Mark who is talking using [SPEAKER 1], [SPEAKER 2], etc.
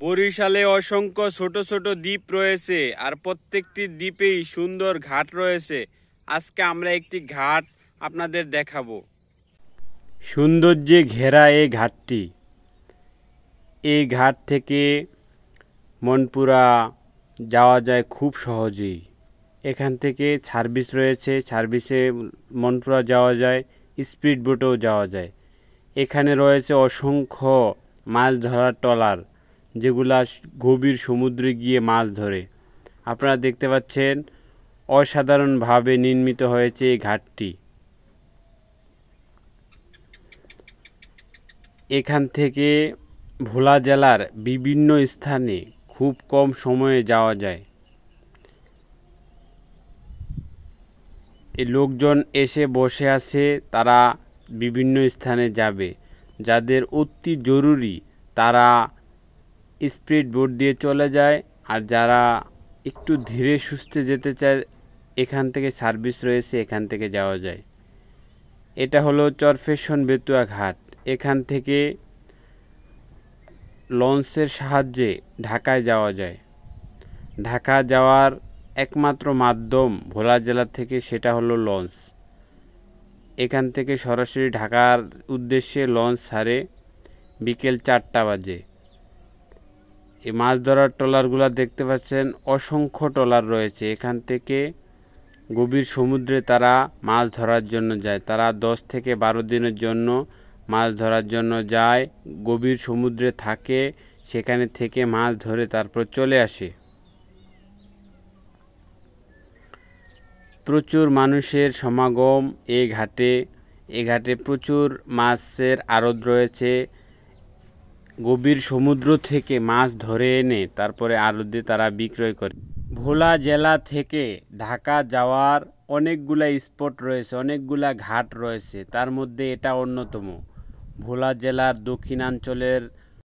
[SPEAKER 1] বরিশালে অসংখ্য ছোট ছোট দ্বীপ রয়েছে আর প্রত্যেকটি দ্বীপেই সুন্দর ঘাট রয়েছে। আজকে আমরা একটি ঘাট আপনাদের দেখাবো। সৌন্দর্যে ঘেরা এই ঘাটটি, এই ঘাট থেকে মনপুরা যাওয়া যায় খুব সহজেই। এখান থেকে সার্ভিস রয়েছে, সার্ভিসে মনপুরা যাওয়া যায়, স্পিড বোটেও যাওয়া যায়। এখানে রয়েছে অসংখ্য মাছ ধরার ট্রলার, যেগুলা গভীর সমুদ্রে গিয়ে মাছ ধরে। আপনারা দেখতে পাচ্ছেন অসাধারণভাবে নির্মিত হয়েছে এই ঘাটটি। এখান থেকে ভোলা জেলার বিভিন্ন স্থানে খুব কম সময়ে যাওয়া যায়। এই লোকজন এসে বসে আছে, তারা বিভিন্ন স্থানে যাবে। যাদের অতি জরুরি তারা স্পিড বোট দিয়ে চলে যায়, আর যারা একটু ধীরে সুস্থে যেতে চায় এখান থেকে সার্ভিস রয়েছে, এখান থেকে যাওয়া যায়। এটা হলো চরফ্যাশন বেতুয়া ঘাট। এখান থেকে লঞ্চের সাহায্যে ঢাকায় যাওয়া যায়। ঢাকা যাওয়ার একমাত্র মাধ্যম ভোলা জেলা থেকে, সেটা হলো লঞ্চ। এখান থেকে সরাসরি ঢাকার উদ্দেশ্যে লঞ্চ ছাড়ে বিকেল 4টা বাজে। এই মাছ ধরার ট্রলারগুলো দেখতে পাচ্ছেন, অসংখ্য ট্রলার রয়েছে। এখান থেকে গভীর সমুদ্রে তারা মাছ ধরার জন্য যায়। তারা 10 থেকে 12 দিনের জন্য মাছ ধরার জন্য যায়, গভীর সমুদ্রে থাকে, সেখানে থেকে মাছ ধরে তারপর চলে আসে। প্রচুর মানুষের সমাগম এই ঘাটে। এই ঘাটে প্রচুর মাছের আড়ত রয়েছে। গভীর সমুদ্র থেকে মাছ ধরে এনে তারপরে আড়তে তারা বিক্রয় করে। ভোলা জেলা থেকে ঢাকা যাওয়ার অনেকগুলা স্পট রয়েছে, অনেকগুলা ঘাট রয়েছে, তার মধ্যে এটা অন্যতম। ভোলা জেলার দক্ষিণাঞ্চলের